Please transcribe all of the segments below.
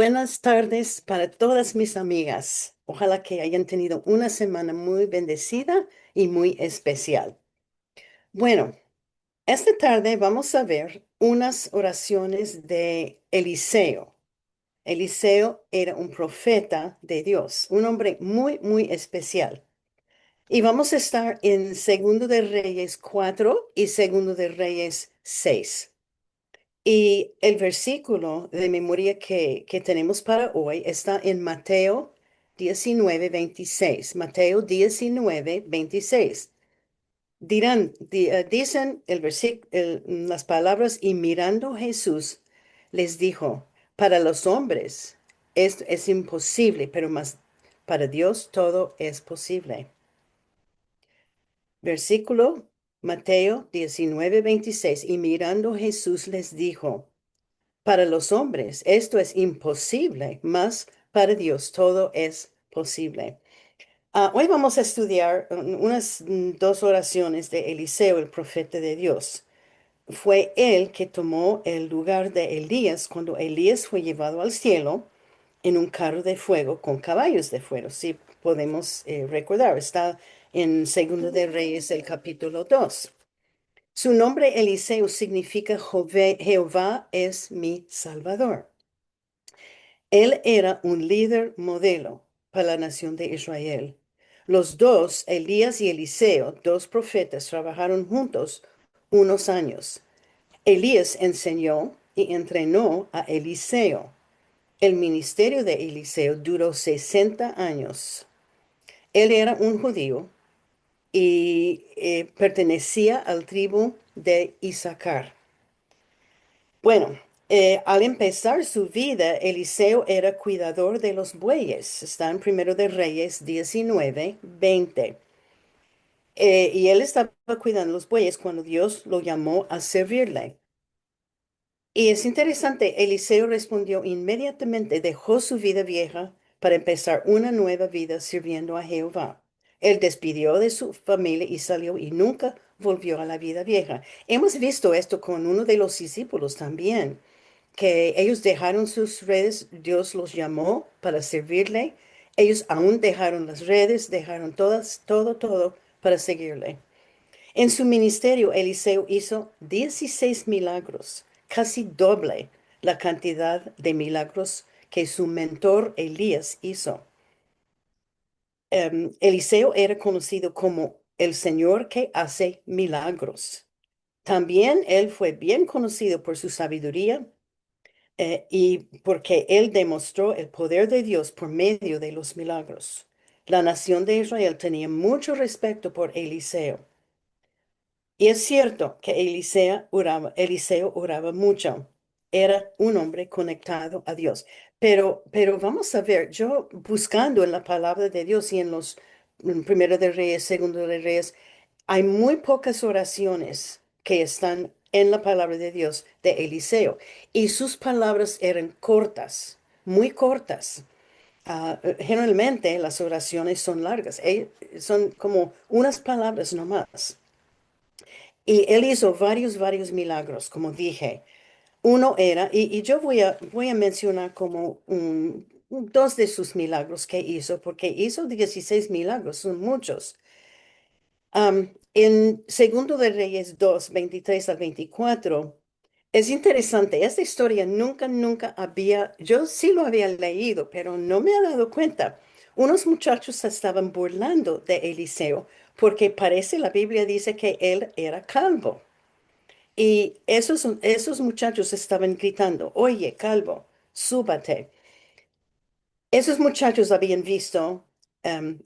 Buenas tardes para todas mis amigas. Ojalá que hayan tenido una semana muy bendecida y muy especial. Bueno, esta tarde vamos a ver unas oraciones de Eliseo. Eliseo era un profeta de Dios, un hombre muy, muy especial. Y vamos a estar en Segundo de Reyes 4 y Segundo de Reyes 6. Y el versículo de memoria que tenemos para hoy está en Mateo 19:26. Mateo 19:26. Dicen las palabras, y mirando Jesús les dijo, para los hombres esto es imposible, pero más para Dios todo es posible. Versículo Mateo 19:26. Y mirando Jesús les dijo, para los hombres esto es imposible, mas para Dios todo es posible. Hoy vamos a estudiar unas dos oraciones de Eliseo, el profeta de Dios. Fue él que tomó el lugar de Elías cuando Elías fue llevado al cielo en un carro de fuego con caballos de fuego. Si podemos recordar, está en Segundo de Reyes, el capítulo 2. Su nombre Eliseo significa Jehová es mi Salvador. Él era un líder modelo para la nación de Israel. Los dos, Elías y Eliseo, dos profetas, trabajaron juntos unos años. Elías enseñó y entrenó a Eliseo. El ministerio de Eliseo duró 60 años. Él era un judío y pertenecía al tribu de Isaacar. Bueno, al empezar su vida, Eliseo era cuidador de los bueyes. Está en Primero de Reyes 19:20. Y él estaba cuidando los bueyes cuando Dios lo llamó a servirle. Y es interesante, Eliseo respondió inmediatamente, dejó su vida vieja para empezar una nueva vida sirviendo a Jehová. Él despidió de su familia y salió y nunca volvió a la vida vieja. Hemos visto esto con uno de los discípulos también, que ellos dejaron sus redes, Dios los llamó para servirle. Ellos aún dejaron las redes, dejaron todo para seguirle. En su ministerio, Eliseo hizo 16 milagros, casi doble la cantidad de milagros que su mentor Elías hizo. Eliseo era conocido como el Señor que hace milagros. También él fue bien conocido por su sabiduría y porque él demostró el poder de Dios por medio de los milagros. La nación de Israel tenía mucho respeto por Eliseo. Y es cierto que Eliseo oraba mucho. Era un hombre conectado a Dios. Pero vamos a ver, yo buscando en la palabra de Dios y en los Primero de Reyes, Segundo de Reyes, hay muy pocas oraciones que están en la palabra de Dios de Eliseo. Y sus palabras eran cortas, muy cortas. Generalmente las oraciones son largas, son como unas palabras nomás. Y él hizo varios milagros, como dije. Uno era, y yo voy a mencionar como dos de sus milagros que hizo, porque hizo 16 milagros, son muchos. En Segundo de Reyes 2 23 al 24, es interesante, esta historia nunca yo sí lo había leído, pero no me había dado cuenta. Unos muchachos se estaban burlando de Eliseo, porque parece la Biblia dice que él era calvo. Y esos muchachos estaban gritando, oye, calvo, súbate. Esos muchachos habían visto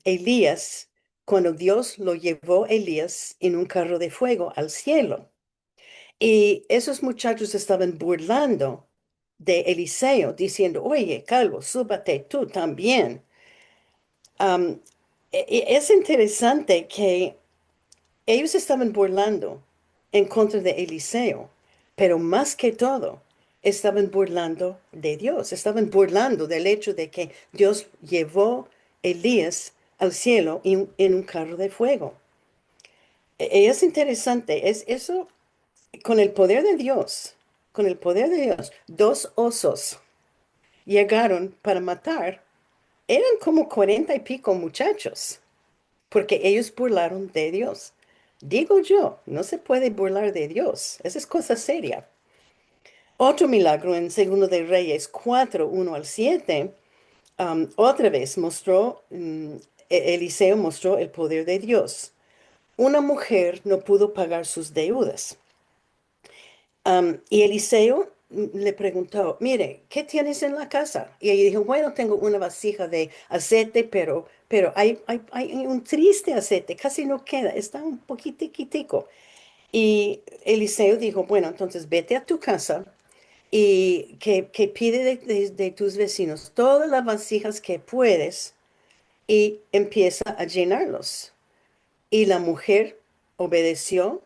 Elías cuando Dios lo llevó Elías en un carro de fuego al cielo. Y esos muchachos estaban burlando de Eliseo, diciendo, oye, calvo, súbate tú también. Am, es interesante que ellos estaban burlando en contra de Eliseo, pero más que todo, estaban burlando de Dios, estaban burlando del hecho de que Dios llevó Elías al cielo en un carro de fuego. Es interesante, es eso con el poder de Dios, con el poder de Dios, dos osos. llegaron para matar, eran como 40 y pico muchachos, porque ellos burlaron de Dios. Digo yo, no se puede burlar de Dios. Esa es cosa seria. Otro milagro en Segundo de Reyes 4, 1 al 7, otra vez Eliseo mostró el poder de Dios. Una mujer no pudo pagar sus deudas. Y Eliseo le preguntó, mire, ¿qué tienes en la casa? Y ella dijo, bueno, tengo una vasija de aceite, pero hay un triste aceite, casi no queda, está un poquitico. Y Eliseo dijo, bueno, entonces vete a tu casa y que pide de tus vecinos todas las vasijas que puedes y empieza a llenarlos. Y la mujer obedeció,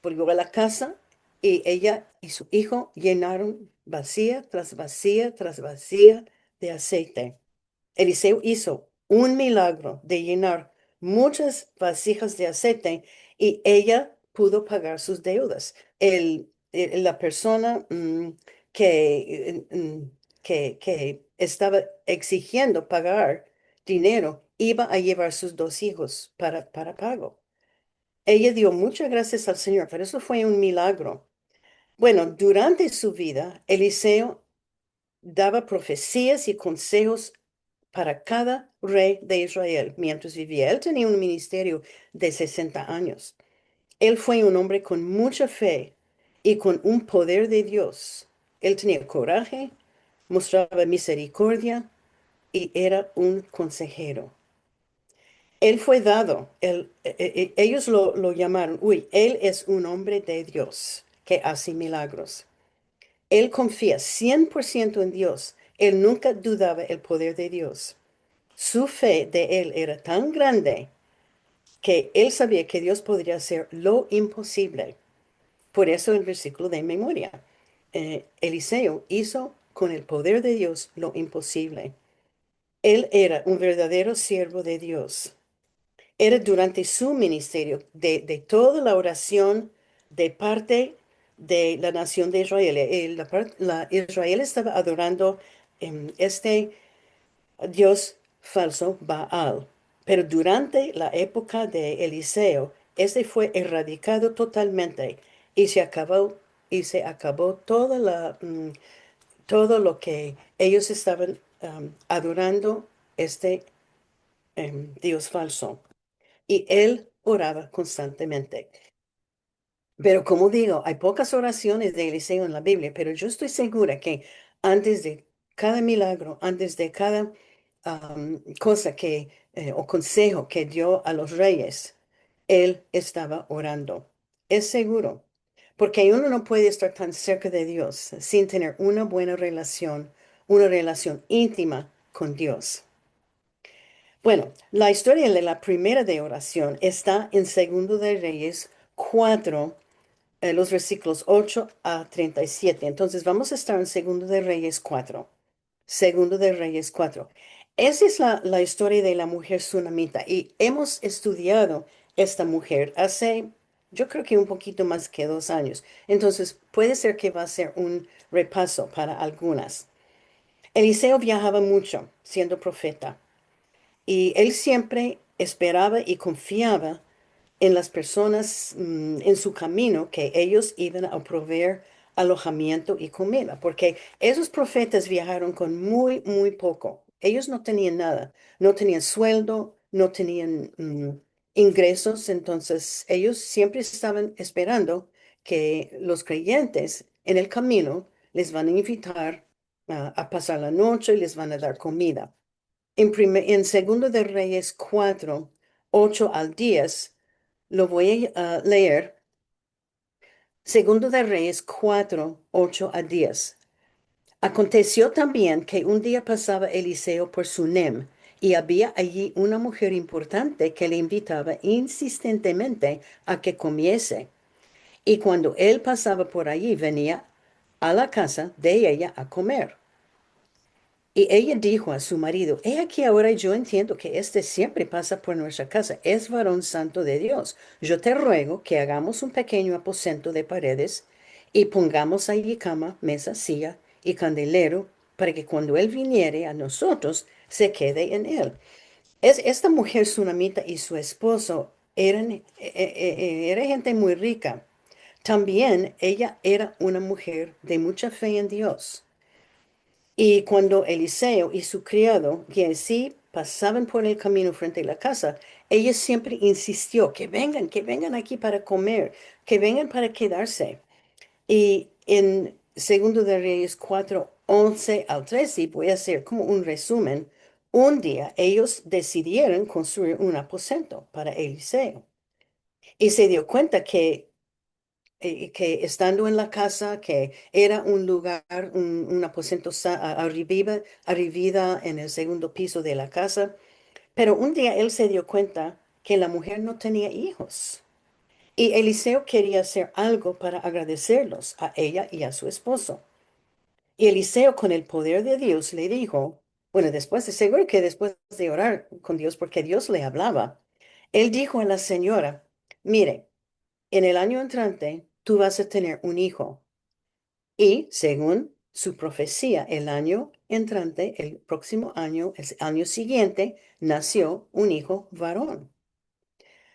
volvió a la casa y ella y su hijo llenaron vacía tras vacía tras vacía de aceite. Eliseo hizo un milagro de llenar muchas vasijas de aceite y ella pudo pagar sus deudas. La persona que estaba exigiendo pagar dinero iba a llevar sus dos hijos para pago. Ella dio muchas gracias al Señor, pero eso fue un milagro. Bueno, durante su vida, Eliseo daba profecías y consejos para cada rey de Israel mientras vivía. Él tenía un ministerio de 60 años. Él fue un hombre con mucha fe y con un poder de Dios. Él tenía coraje, mostraba misericordia y era un consejero. Él fue dado, ellos lo llamaron, uy, él es un hombre de Dios que hace milagros. Él confía 100% en Dios. Él nunca dudaba el poder de Dios. Su fe de él era tan grande que él sabía que Dios podría hacer lo imposible. Por eso el versículo de memoria. Eliseo hizo con el poder de Dios lo imposible. Él era un verdadero siervo de Dios. Era durante su ministerio de toda la oración de parte de la nación de Israel. Israel estaba adorando este Dios falso Baal. Pero durante la época de Eliseo, este fue erradicado totalmente y se acabó todo lo que ellos estaban adorando este Dios falso. Y él oraba constantemente. Pero como digo, hay pocas oraciones de Eliseo en la Biblia, pero yo estoy segura que antes de cada milagro, antes de cada cosa o consejo que dio a los reyes, él estaba orando. Es seguro, porque uno no puede estar tan cerca de Dios sin tener una relación íntima con Dios. Bueno, la historia de la primera de oración está en Segundo de Reyes 4, los versículos 8 a 37. Entonces vamos a estar en Segundo de Reyes 4. Segundo de Reyes 4. Esa es la historia de la mujer sunamita y hemos estudiado esta mujer hace, yo creo que un poquito más que 2 años. Entonces puede ser que va a ser un repaso para algunas. Eliseo viajaba mucho siendo profeta. Y él siempre esperaba y confiaba en las personas en su camino que ellos iban a proveer alojamiento y comida, porque esos profetas viajaron con muy poco. Ellos no tenían nada, no tenían sueldo, no tenían ingresos, entonces ellos siempre estaban esperando que los creyentes en el camino les van a invitar a pasar la noche y les van a dar comida. En Segundo de Reyes 4, 8 al 10, lo voy a leer. Segundo de Reyes 4, 8 a 10. Aconteció también que un día pasaba Eliseo por Sunem, y había allí una mujer importante que le invitaba insistentemente a que comiese. Y cuando él pasaba por allí, venía a la casa de ella a comer. Y ella dijo a su marido, he aquí ahora yo entiendo que este siempre pasa por nuestra casa, es varón santo de Dios. Yo te ruego que hagamos un pequeño aposento de paredes y pongamos allí cama, mesa, silla y candelero para que cuando Él viniere a nosotros, se quede en Él. Esta mujer sunamita y su esposo era gente muy rica. También ella era una mujer de mucha fe en Dios. Y cuando Eliseo y su criado, que sí pasaban por el camino frente a la casa, ella siempre insistió que vengan aquí para comer, que vengan para quedarse. Y en Segundo de Reyes 4:11 al 13, voy a hacer como un resumen. Un día ellos decidieron construir un aposento para Eliseo. Y se dio cuenta que estando en la casa, que era un lugar, un aposento arriba en el segundo piso de la casa, pero un día él se dio cuenta que la mujer no tenía hijos. Y Eliseo quería hacer algo para agradecerlos a ella y a su esposo. Y Eliseo, con el poder de Dios, le dijo, bueno, seguro que después de orar con Dios, porque Dios le hablaba, él dijo a la señora, mire, en el año entrante tú vas a tener un hijo. Y según su profecía, el año entrante, el próximo año, el año siguiente, nació un hijo varón.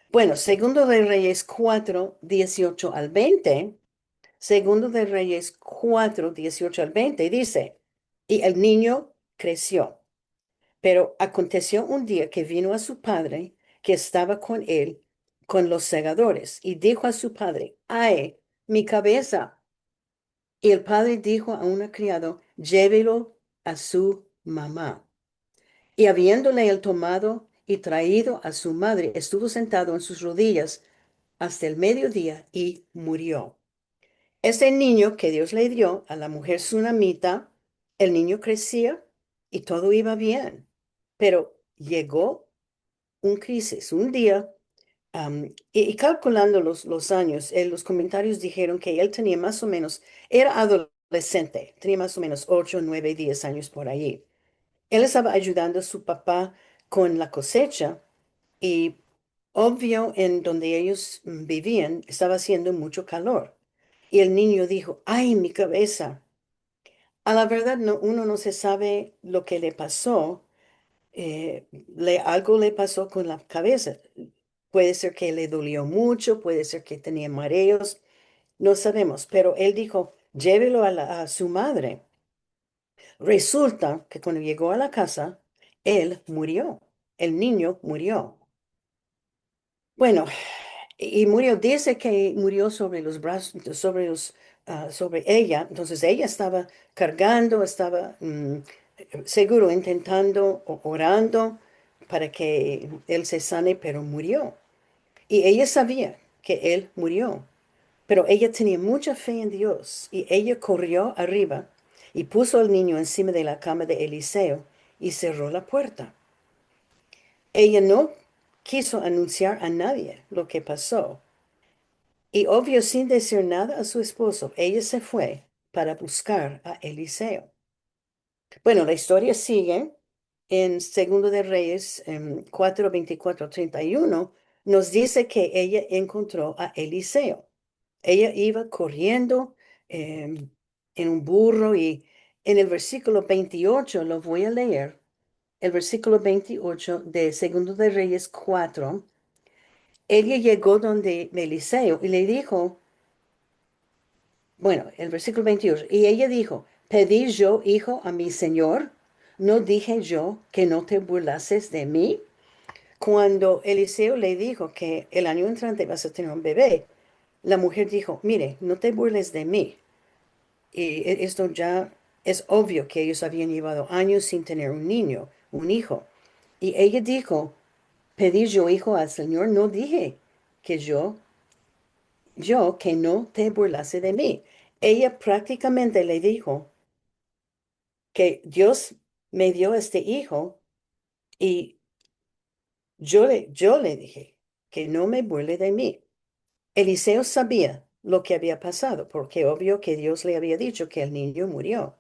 Bueno, segundo de Reyes 4:18 al 20. Segundo de Reyes 4:18 al 20 dice, y el niño creció, pero aconteció un día que vino a su padre, que estaba con él, con los segadores, y dijo a su padre, ay, mi cabeza. Y el padre dijo a una criado, llévelo a su mamá. Y habiéndole él tomado y traído a su madre, estuvo sentado en sus rodillas hasta el mediodía y murió. Ese niño que Dios le dio a la mujer sunamita, el niño crecía y todo iba bien. Pero llegó un crisis, un día, y calculando los años, los comentarios dijeron que él tenía más o menos, era adolescente, tenía más o menos 8, 9, 10 años por allí. Él estaba ayudando a su papá con la cosecha y obvio en donde ellos vivían estaba haciendo mucho calor. Y el niño dijo, ay, mi cabeza. A la verdad, no, uno no se sabe lo que le pasó. Algo le pasó con la cabeza. Puede ser que le dolió mucho, puede ser que tenía mareos, no sabemos. Pero él dijo, llévelo a su madre. Resulta que cuando llegó a la casa, él murió. El niño murió. Bueno, y murió, dice que murió sobre los brazos, sobre ella. Entonces ella estaba cargando, estaba seguro intentando, orando para que él se sane, pero murió. Y ella sabía que él murió, pero ella tenía mucha fe en Dios y ella corrió arriba y puso al niño encima de la cama de Eliseo y cerró la puerta. Ella no quiso anunciar a nadie lo que pasó. Y obvio, sin decir nada a su esposo, ella se fue para buscar a Eliseo. Bueno, la historia sigue en Segundo de Reyes 4:24-31. Nos dice que ella encontró a Eliseo. Ella iba corriendo en un burro y en el versículo 28, lo voy a leer, el versículo 28 de Segundo de Reyes 4. Ella llegó donde Eliseo y le dijo, bueno, el versículo 28, y ella dijo, ¿pedí yo hijo a mi señor? ¿No dije yo que no te burlases de mí? Cuando Eliseo le dijo que el año entrante vas a tener un bebé, la mujer dijo, mire, no te burles de mí. Y esto ya es obvio que ellos habían llevado años sin tener un niño, un hijo. Y ella dijo, pedí yo hijo al Señor, no dije que yo que no te burlase de mí. Ella prácticamente le dijo que Dios me dio este hijo y yo le dije que no me burle de mí. Eliseo sabía lo que había pasado, porque obvio que Dios le había dicho que el niño murió.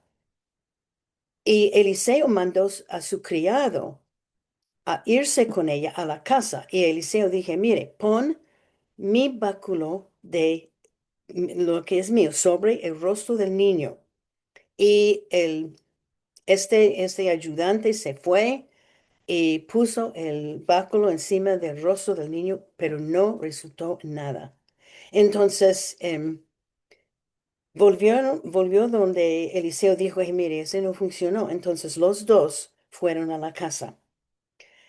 Y Eliseo mandó a su criado a irse con ella a la casa. Y Eliseo dije, mire, pon mi báculo de lo que es mío sobre el rostro del niño y Este ayudante se fue y puso el báculo encima del rostro del niño, pero no resultó nada. Entonces, volvió donde Eliseo dijo, "Ay, mire, ese no funcionó." Entonces los dos fueron a la casa.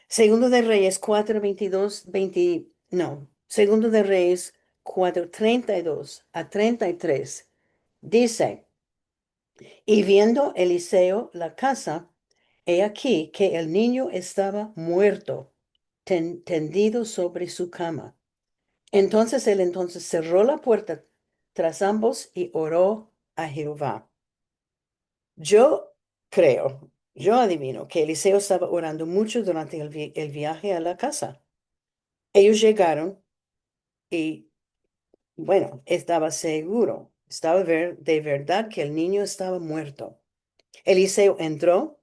Segundo de Reyes 4:22, 20, no, Segundo de Reyes 4:32 a 33 dice, y viendo Eliseo la casa, he aquí que el niño estaba muerto, tendido sobre su cama. Entonces él entonces cerró la puerta tras ambos y oró a Jehová. Yo yo adivino que Eliseo estaba orando mucho durante el viaje a la casa. Ellos llegaron y, bueno, estaba seguro, de verdad que el niño estaba muerto. Eliseo entró,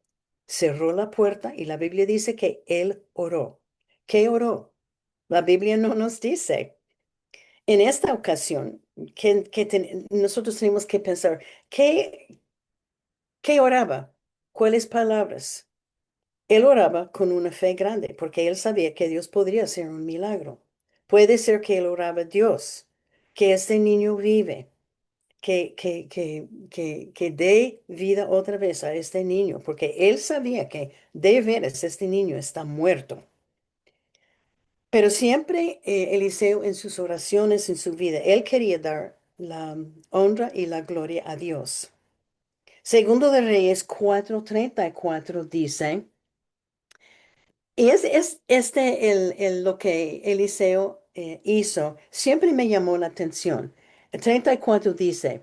cerró la puerta y la Biblia dice que él oró. ¿Qué oró? La Biblia no nos dice. En esta ocasión, nosotros tenemos que pensar, ¿qué, qué oraba? ¿Cuáles palabras? Él oraba con una fe grande porque él sabía que Dios podría hacer un milagro. Puede ser que él oraba a Dios, que este niño vive, que dé vida otra vez a este niño, porque él sabía que de veras este niño está muerto. Pero siempre Eliseo en sus oraciones, en su vida, él quería dar la honra y la gloria a Dios. Segundo de Reyes 4:34 dice, y es lo que Eliseo hizo, siempre me llamó la atención. El 34 dice,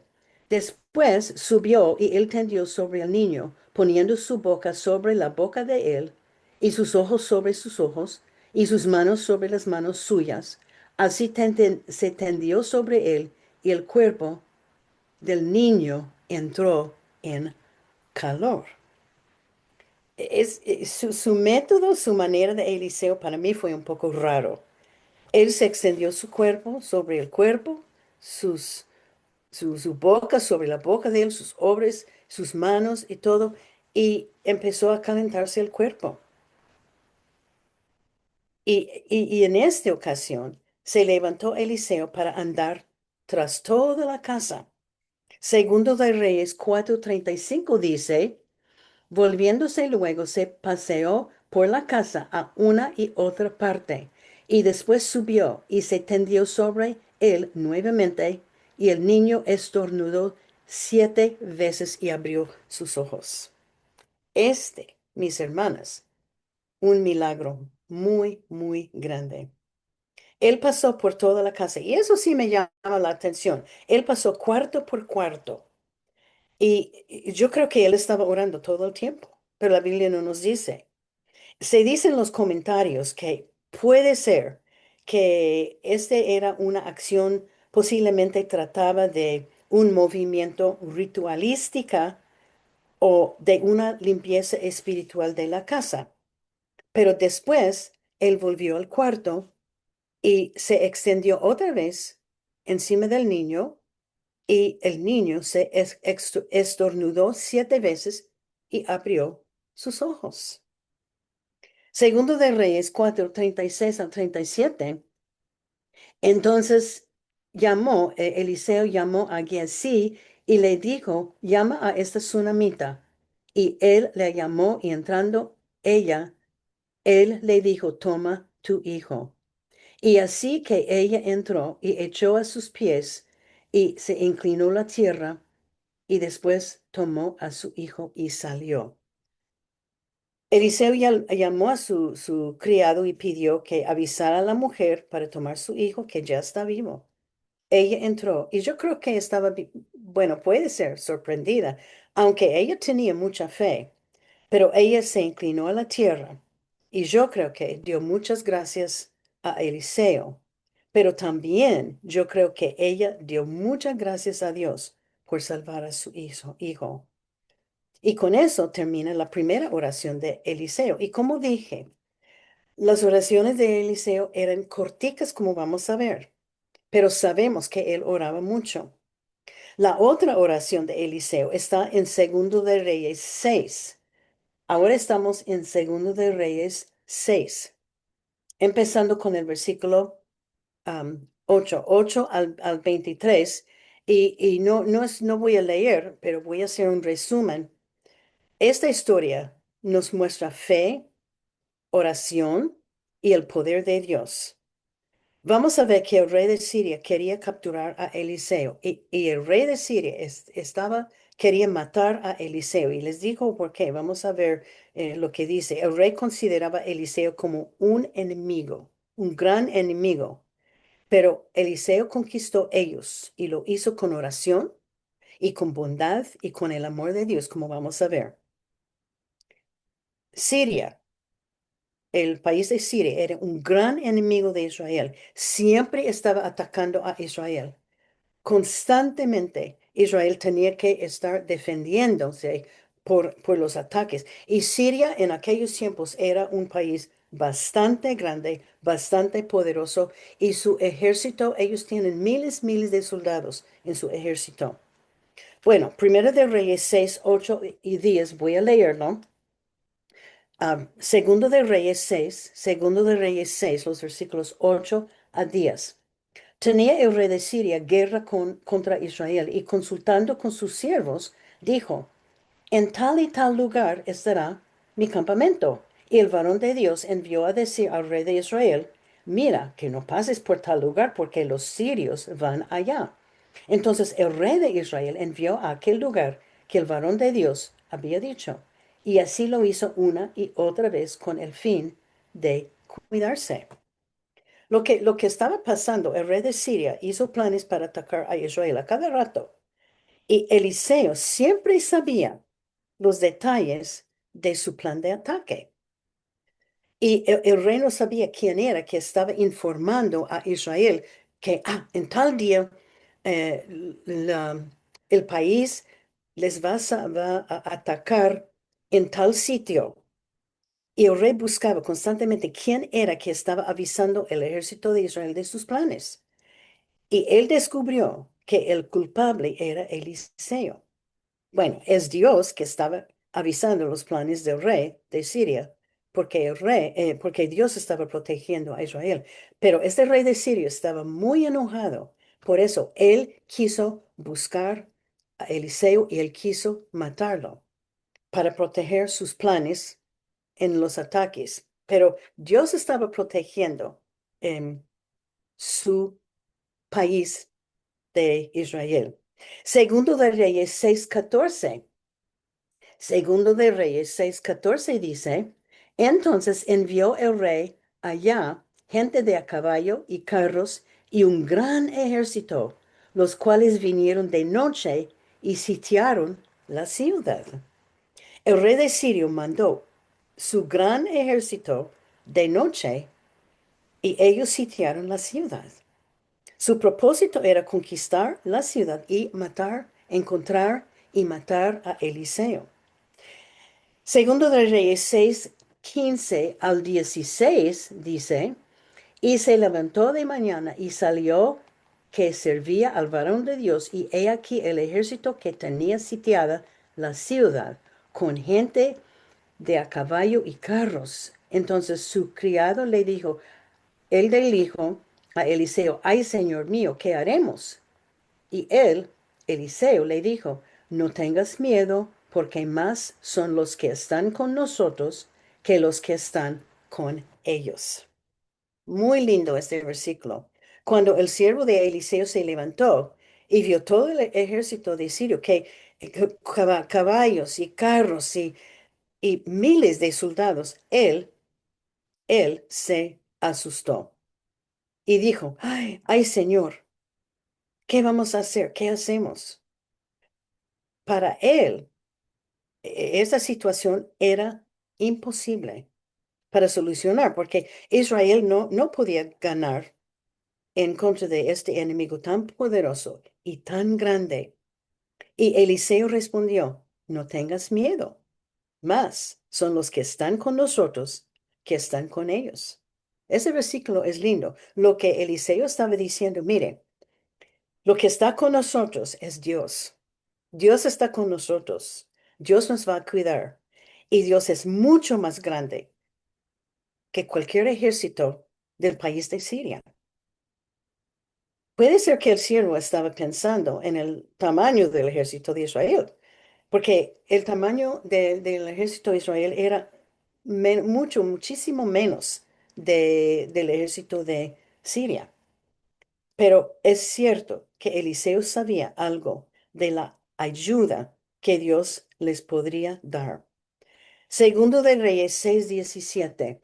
después subió y él tendió sobre el niño, poniendo su boca sobre la boca de él, y sus ojos sobre sus ojos, y sus manos sobre las manos suyas. Así se tendió sobre él, y el cuerpo del niño entró en calor. Su método, su manera de Eliseo para mí fue un poco raro. Él se extendió su cuerpo sobre el cuerpo, sus, su boca sobre la boca de él, sus obras, sus manos y todo, y empezó a calentarse el cuerpo. Y en esta ocasión se levantó Eliseo para andar tras toda la casa. Segundo de Reyes 4:35 dice, volviéndose luego se paseó por la casa a una y otra parte, y después subió y se tendió sobre él nuevamente, y el niño estornudó 7 veces y abrió sus ojos. Mis hermanas, un milagro muy, muy grande. Él pasó por toda la casa, y eso sí me llama la atención. Él pasó cuarto por cuarto. Y yo creo que él estaba orando todo el tiempo, pero la Biblia no nos dice. Se dice en los comentarios que puede ser que este era una acción, posiblemente trataba de un movimiento ritualística o de una limpieza espiritual de la casa. Pero después él volvió al cuarto y se extendió otra vez encima del niño y el niño se estornudó 7 veces y abrió sus ojos. Segundo de Reyes 4:36 a 37. Entonces Eliseo llamó a Giezi y le dijo, llama a esta sunamita. Y él le llamó y entrando él le dijo, toma tu hijo. Y así que ella entró y echó a sus pies y se inclinó la tierra y después tomó a su hijo y salió. Eliseo llamó a su criado y pidió que avisara a la mujer para tomar su hijo que ya está vivo. Ella entró y yo creo que estaba, bueno, puede ser sorprendida, aunque ella tenía mucha fe, pero ella se inclinó a la tierra y yo creo que dio muchas gracias a Eliseo, pero también yo creo que ella dio muchas gracias a Dios por salvar a su hijo. Y con eso termina la primera oración de Eliseo. Y como dije, las oraciones de Eliseo eran corticas, como vamos a ver, pero sabemos que él oraba mucho. La otra oración de Eliseo está en Segundo de Reyes 6. Ahora estamos en Segundo de Reyes 6, empezando con el versículo 8 al 23. Y no voy a leer, pero voy a hacer un resumen. Esta historia nos muestra fe, oración y el poder de Dios. Vamos a ver que el rey de Siria quería capturar a Eliseo y el rey de Siria quería matar a Eliseo y les dijo por qué. Vamos a ver lo que dice. El rey consideraba a Eliseo como un enemigo, un gran enemigo, pero Eliseo conquistó ellos y lo hizo con oración y con bondad y con el amor de Dios, como vamos a ver. Siria. El país de Siria era un gran enemigo de Israel. Siempre estaba atacando a Israel. Constantemente Israel tenía que estar defendiéndose por los ataques. Y Siria en aquellos tiempos era un país bastante grande, bastante poderoso. Y su ejército, ellos tienen miles de soldados en su ejército. Bueno, Primero de Reyes 6, 8 y 10, voy a leerlo. Segundo de Reyes 6, los versículos 8 a 10. Tenía el rey de Siria guerra contra Israel y consultando con sus siervos, dijo, en tal y tal lugar estará mi campamento. Y el varón de Dios envió a decir al rey de Israel, mira, que no pases por tal lugar porque los sirios van allá. Entonces el rey de Israel envió a aquel lugar que el varón de Dios había dicho. Y así lo hizo una y otra vez con el fin de cuidarse. Lo que estaba pasando, el rey de Siria hizo planes para atacar a Israel a cada rato. Y Eliseo siempre sabía los detalles de su plan de ataque. Y el rey no sabía quién era que estaba informando a Israel que en tal día eh, la- el país va a atacar en tal sitio. Y el rey buscaba constantemente quién era que estaba avisando el ejército de Israel de sus planes. Y él descubrió que el culpable era Eliseo. Bueno, es Dios que estaba avisando los planes del rey de Siria, porque Dios estaba protegiendo a Israel. Pero este rey de Siria estaba muy enojado. Por eso él quiso buscar a Eliseo y él quiso matarlo para proteger sus planes en los ataques. Pero Dios estaba protegiendo su país de Israel. Segundo de Reyes 6:14. Segundo de Reyes 6:14 dice, entonces envió el rey allá gente de a caballo y carros y un gran ejército, los cuales vinieron de noche y sitiaron la ciudad. El rey de Sirio mandó su gran ejército de noche y ellos sitiaron la ciudad. Su propósito era conquistar la ciudad y encontrar y matar a Eliseo. Segundo de Reyes 6:15 al 16 dice, y se levantó de mañana y salió que servía al varón de Dios, y he aquí el ejército que tenía sitiada la ciudad, con gente de a caballo y carros. Entonces su criado le dijo, él le dijo a Eliseo, ay, Señor mío, ¿qué haremos? Y él, Eliseo, le dijo, no tengas miedo, porque más son los que están con nosotros que los que están con ellos. Muy lindo este versículo. Cuando el siervo de Eliseo se levantó y vio todo el ejército de Sirio, caballos y carros y miles de soldados, él se asustó y dijo, ay, Señor, ¿qué vamos a hacer? ¿Qué hacemos? Para él, esa situación era imposible para solucionar, porque Israel no podía ganar en contra de este enemigo tan poderoso y tan grande. Y Eliseo respondió, no tengas miedo, más son los que están con nosotros que están con ellos. Ese versículo es lindo. Lo que Eliseo estaba diciendo, mire, lo que está con nosotros es Dios. Dios está con nosotros. Dios nos va a cuidar. Y Dios es mucho más grande que cualquier ejército del país de Siria. Puede ser que el siervo estaba pensando en el tamaño del ejército de Israel, porque el tamaño del ejército de Israel era muchísimo menos del ejército de Siria. Pero es cierto que Eliseo sabía algo de la ayuda que Dios les podría dar. Segundo de Reyes 6:17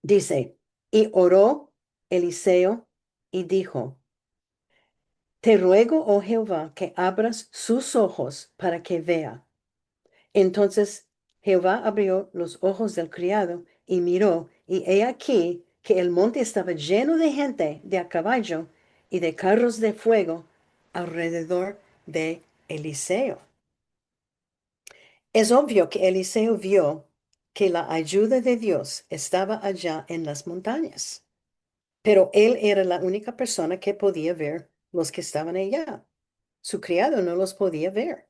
dice, y oró Eliseo y dijo, te ruego, oh Jehová, que abras sus ojos para que vea. Entonces Jehová abrió los ojos del criado y miró, y he aquí que el monte estaba lleno de gente de a caballo y de carros de fuego alrededor de Eliseo. Es obvio que Eliseo vio que la ayuda de Dios estaba allá en las montañas, pero él era la única persona que podía ver los que estaban allá. Su criado no los podía ver.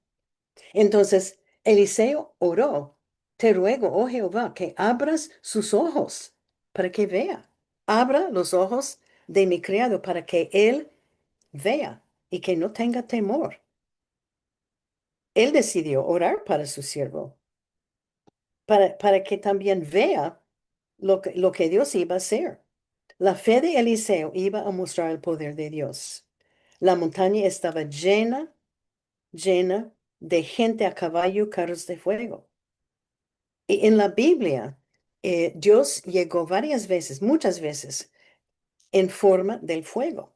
Entonces Eliseo oró, te ruego, oh Jehová, que abras sus ojos para que vea. Abra los ojos de mi criado para que él vea y que no tenga temor. Él decidió orar para su siervo, para que también vea lo que Dios iba a hacer. La fe de Eliseo iba a mostrar el poder de Dios. La montaña estaba llena de gente a caballo, carros de fuego. Y en la Biblia, Dios llegó varias veces, muchas veces, en forma del fuego.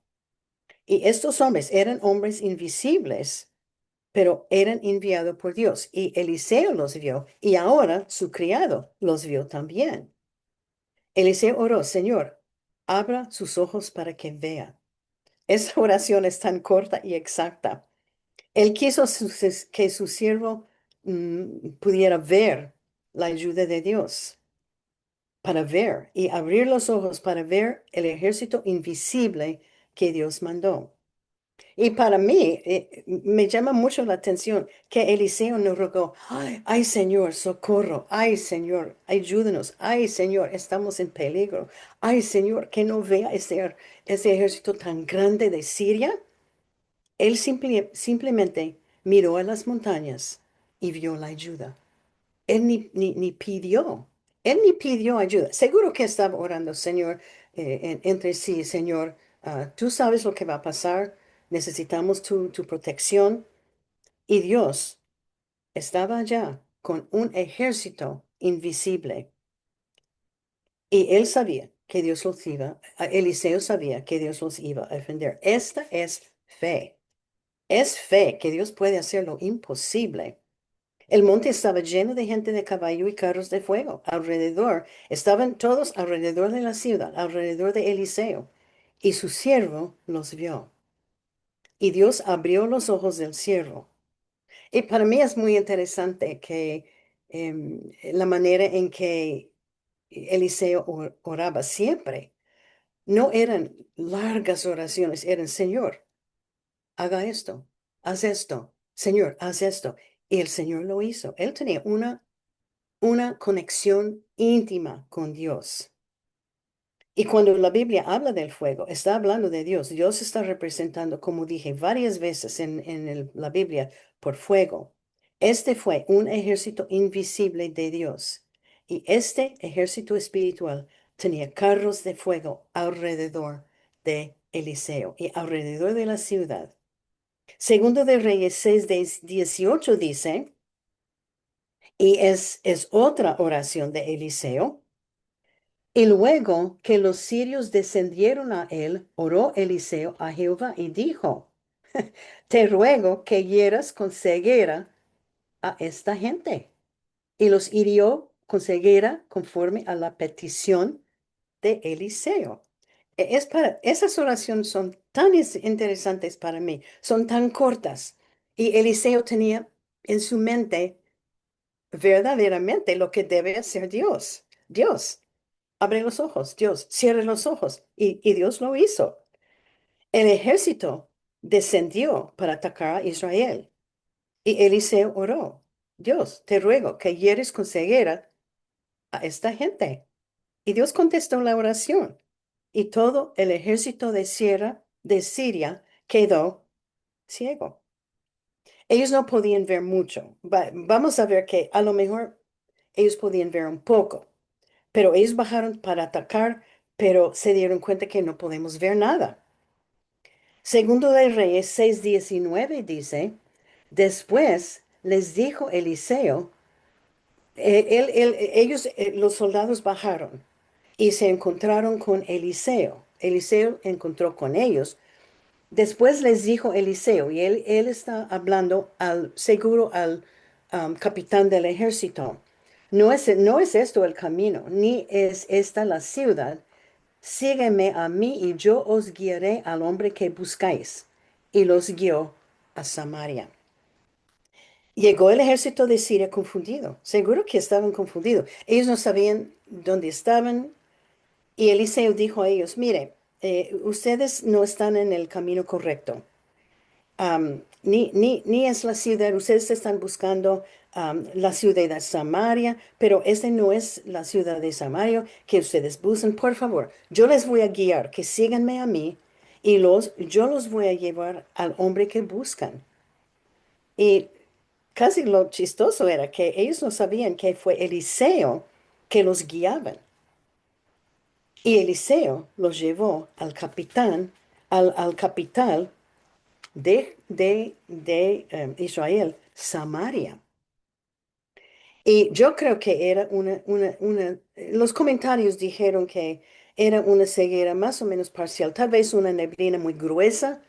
Y estos hombres eran hombres invisibles, pero eran enviados por Dios. Y Eliseo los vio, y ahora su criado los vio también. Eliseo oró, Señor, abra sus ojos para que vea. Esa oración es tan corta y exacta. Él quiso que su siervo pudiera ver la ayuda de Dios, para ver y abrir los ojos para ver el ejército invisible que Dios mandó. Y para mí, me llama mucho la atención que Eliseo nos rogó, ay Señor, socorro, ay Señor, ayúdanos, ay Señor, estamos en peligro, ay Señor, que no vea ese ejército tan grande de Siria. Él simplemente miró a las montañas y vio la ayuda. Él ni pidió, él ni pidió ayuda. Seguro que estaba orando, Señor, entre sí, Señor, tú sabes lo que va a pasar, necesitamos tu protección. Y Dios estaba allá con un ejército invisible. Y él sabía que Dios los iba, Eliseo sabía que Dios los iba a defender. Esta es fe. Es fe que Dios puede hacer lo imposible. El monte estaba lleno de gente de caballo y carros de fuego. Alrededor, estaban todos alrededor de la ciudad, alrededor de Eliseo. Y su siervo los vio. Y Dios abrió los ojos del siervo. Y para mí es muy interesante que la manera en que Eliseo oraba siempre, no eran largas oraciones, eran, Señor, haga esto, haz esto, Señor, haz esto. Y el Señor lo hizo. Él tenía una conexión íntima con Dios. Y cuando la Biblia habla del fuego, está hablando de Dios. Dios está representando, como dije varias veces en la Biblia, por fuego. Este fue un ejército invisible de Dios. Y este ejército espiritual tenía carros de fuego alrededor de Eliseo y alrededor de la ciudad. Segundo de Reyes 6:18 dice, y es otra oración de Eliseo. Y luego que los sirios descendieron a él, oró Eliseo a Jehová y dijo, te ruego que hieras con ceguera a esta gente. Y los hirió con ceguera conforme a la petición de Eliseo. Esas oraciones son tan interesantes para mí, son tan cortas. Y Eliseo tenía en su mente verdaderamente lo que debe hacer Dios. Dios. Abre los ojos, Dios, cierre los ojos. Y Dios lo hizo. El ejército descendió para atacar a Israel y Eliseo oró. Dios, te ruego que hieres con ceguera a esta gente. Y Dios contestó la oración. Y todo el ejército de Siria quedó ciego. Ellos no podían ver mucho. Vamos a ver que a lo mejor ellos podían ver un poco, pero ellos bajaron para atacar, pero se dieron cuenta que no podemos ver nada. Segundo de Reyes 6:19 dice, después les dijo Eliseo, ellos, los soldados bajaron y se encontraron con Eliseo. Eliseo encontró con ellos. Después les dijo Eliseo, y él está hablando seguro al capitán del ejército. No es esto el camino, ni es esta la ciudad. Sígueme a mí y yo os guiaré al hombre que buscáis. Y los guió a Samaria. Llegó el ejército de Siria confundido. Seguro que estaban confundidos. Ellos no sabían dónde estaban. Y Eliseo dijo a ellos, mire, ustedes no están en el camino correcto. Ni es la ciudad, ustedes están buscando la ciudad de Samaria, pero esta no es la ciudad de Samaria que ustedes buscan. Por favor, yo les voy a guiar, que síganme a mí y yo los voy a llevar al hombre que buscan. Y casi lo chistoso era que ellos no sabían que fue Eliseo que los guiaba. Y Eliseo los llevó al capitán, al capital de Israel, Samaria. Y yo creo que era los comentarios dijeron que era una ceguera más o menos parcial, tal vez una neblina muy gruesa,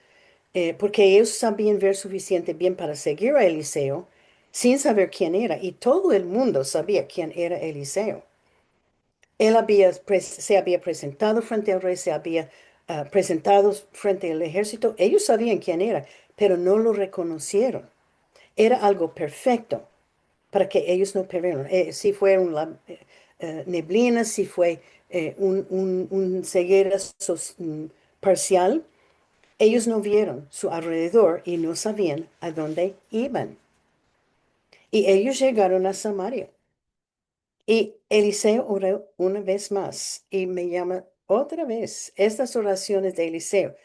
porque ellos sabían ver suficiente bien para seguir a Eliseo sin saber quién era. Y todo el mundo sabía quién era Eliseo. Se había presentado frente al rey, se había presentado frente al ejército. Ellos sabían quién era, pero no lo reconocieron. Era algo perfecto para que ellos no perdieran. Si fue una neblina, si fue un ceguera parcial, ellos no vieron su alrededor y no sabían a dónde iban. Y ellos llegaron a Samaria. Y Eliseo oró una vez más y me llama otra vez estas oraciones de Eliseo.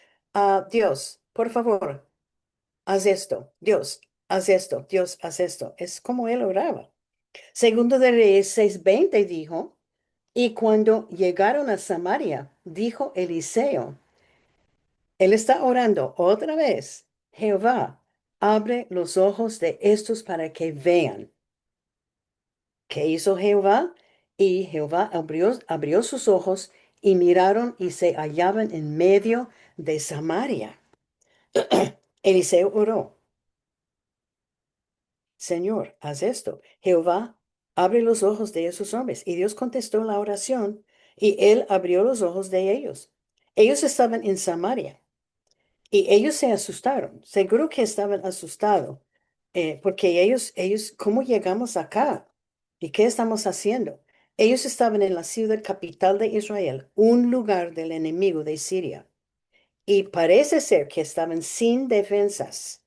Dios, por favor, haz esto. Dios, haz esto. Dios, haz esto. Es como él oraba. Segundo de Reyes 6:20 dijo, y cuando llegaron a Samaria, dijo Eliseo, él está orando otra vez, Jehová, abre los ojos de estos para que vean. ¿Qué hizo Jehová? Y Jehová abrió sus ojos y miraron y se hallaban en medio de Samaria. Eliseo oró, Señor, haz esto. Jehová, abre los ojos de esos hombres. Y Dios contestó la oración y él abrió los ojos de ellos. Ellos estaban en Samaria y ellos se asustaron. Seguro que estaban asustados porque ¿cómo llegamos acá? ¿Y qué estamos haciendo? Ellos estaban en la ciudad capital de Israel, un lugar del enemigo de Siria. Y parece ser que estaban sin defensas.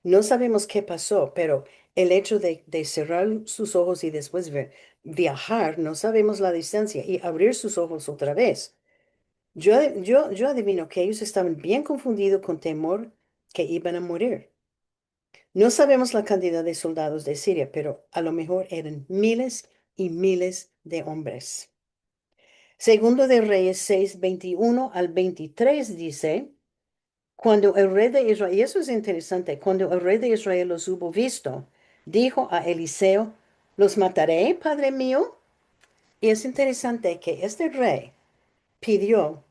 No sabemos qué pasó, pero el hecho de cerrar sus ojos y después viajar, no sabemos la distancia y abrir sus ojos otra vez. Yo adivino que ellos estaban bien confundidos con temor que iban a morir. No sabemos la cantidad de soldados de Siria, pero a lo mejor eran miles y miles de hombres. Segundo de Reyes 6:21 al 23 dice, cuando el rey de Israel, y eso es interesante, cuando el rey de Israel los hubo visto, dijo a Eliseo, ¿los mataré, padre mío? Y es interesante que este rey pidió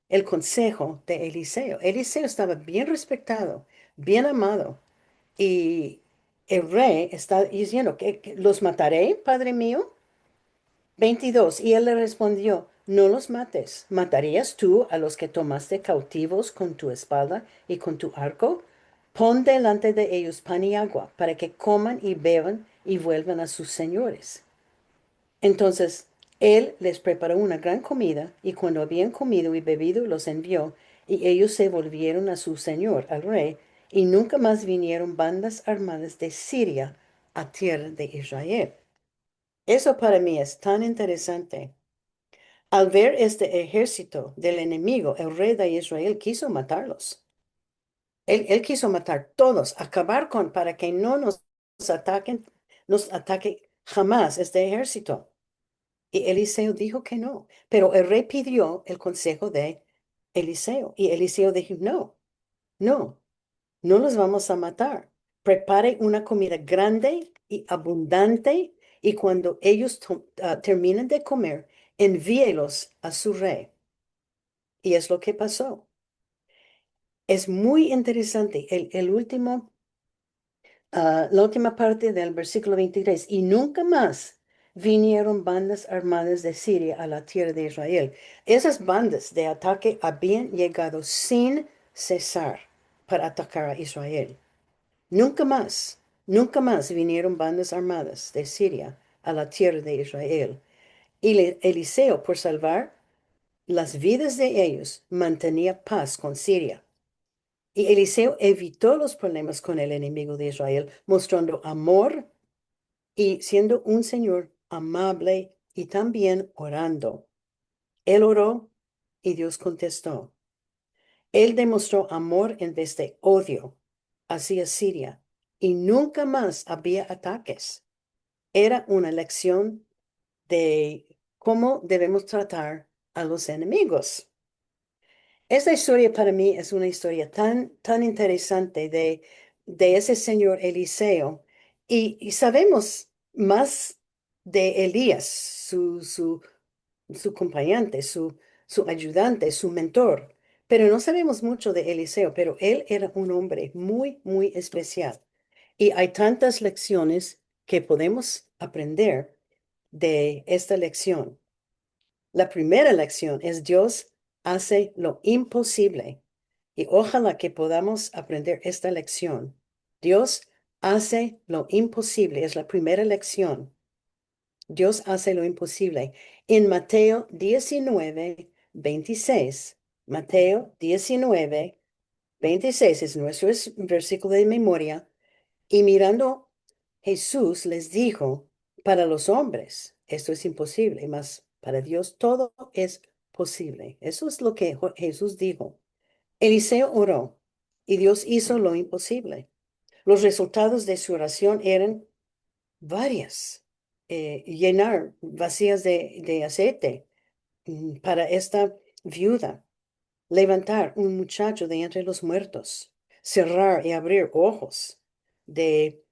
el consejo de Eliseo. Eliseo estaba bien respetado, bien amado, y el rey está diciendo que los mataré, padre mío. 22. Y él le respondió, no los mates. ¿Matarías tú a los que tomaste cautivos con tu espada y con tu arco? Pon delante de ellos pan y agua, para que coman y beban y vuelvan a sus señores. Entonces él les preparó una gran comida, y cuando habían comido y bebido, los envió, y ellos se volvieron a su señor, al rey, y nunca más vinieron bandas armadas de Siria a tierra de Israel. Eso para mí es tan interesante. Al ver este ejército del enemigo, el rey de Israel quiso matarlos. Él quiso matar todos, acabar con, para que no ataquen, nos ataque jamás este ejército. Y Eliseo dijo que no, pero el rey pidió el consejo de Eliseo y Eliseo dijo, no, no, no los vamos a matar. Prepare una comida grande y abundante y cuando ellos terminen de comer, envíelos a su rey. Y es lo que pasó. Es muy interesante. El último, la última parte del versículo 23. Y nunca más vinieron bandas armadas de Siria a la tierra de Israel. Esas bandas de ataque habían llegado sin cesar para atacar a Israel. Nunca más, nunca más vinieron bandas armadas de Siria a la tierra de Israel. Y Eliseo, por salvar las vidas de ellos, mantenía paz con Siria. Y Eliseo evitó los problemas con el enemigo de Israel, mostrando amor y siendo un señor amable y también orando. Él oró y Dios contestó. Él demostró amor en vez de odio hacia Siria y nunca más había ataques. Era una lección de cómo debemos tratar a los enemigos. Esta historia para mí es una historia tan interesante de ese señor Eliseo y sabemos más de Elías, su acompañante, su ayudante, su mentor, pero no sabemos mucho de Eliseo, pero él era un hombre muy especial y hay tantas lecciones que podemos aprender de esta lección. La primera lección es Dios hace lo imposible y ojalá que podamos aprender esta lección. Dios hace lo imposible, es la primera lección. Dios hace lo imposible. En Mateo 19:26, Mateo 19:26 es nuestro versículo de memoria. Y mirando, Jesús les dijo, para los hombres esto es imposible, mas para Dios todo es posible. Eso es lo que Jesús dijo. Eliseo oró y Dios hizo lo imposible. Los resultados de su oración eran varias. Llenar vacías de aceite para esta viuda, levantar un muchacho de entre los muertos, cerrar y abrir ojos de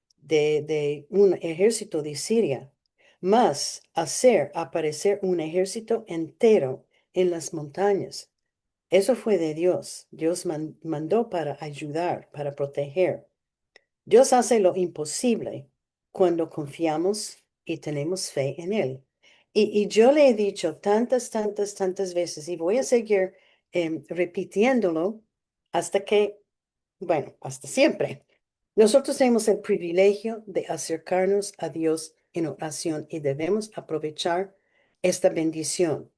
un ejército de Siria, más hacer aparecer un ejército entero en las montañas. Eso fue de Dios. Dios mandó para ayudar, para proteger. Dios hace lo imposible cuando confiamos y tenemos fe en Él. Y yo le he dicho tantas veces y voy a seguir repitiéndolo hasta que, bueno, hasta siempre. Nosotros tenemos el privilegio de acercarnos a Dios en oración y debemos aprovechar esta bendición.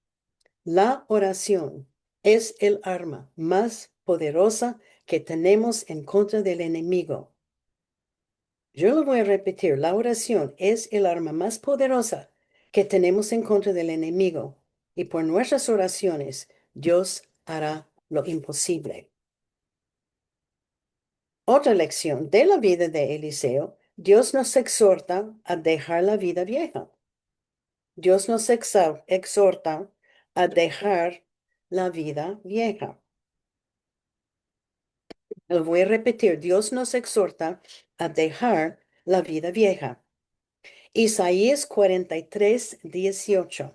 La oración es el arma más poderosa que tenemos en contra del enemigo. Yo lo voy a repetir, la oración es el arma más poderosa que tenemos en contra del enemigo y por nuestras oraciones Dios hará lo imposible. Otra lección de la vida de Eliseo, Dios nos exhorta a dejar la vida vieja. Dios nos exhorta a dejar la vida vieja. Lo voy a repetir, Dios nos exhorta a dejar la vida vieja. Isaías 43:18.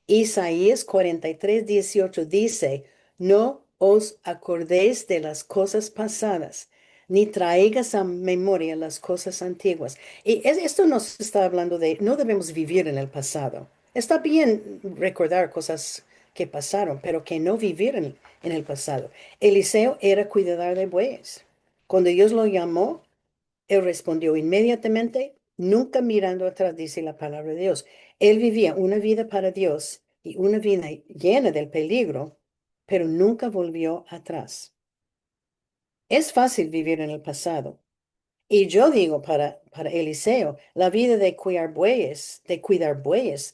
Isaías 43:18 dice, no os acordéis de las cosas pasadas, ni traigas a memoria las cosas antiguas. Y esto nos está hablando de, no debemos vivir en el pasado. Está bien recordar cosas que pasaron, pero que no vivir en el pasado. Eliseo era cuidador de bueyes. Cuando Dios lo llamó, él respondió inmediatamente, nunca mirando atrás, dice la palabra de Dios. Él vivía una vida para Dios y una vida llena del peligro, pero nunca volvió atrás. Es fácil vivir en el pasado. Y yo digo para Eliseo, la vida de cuidar bueyes,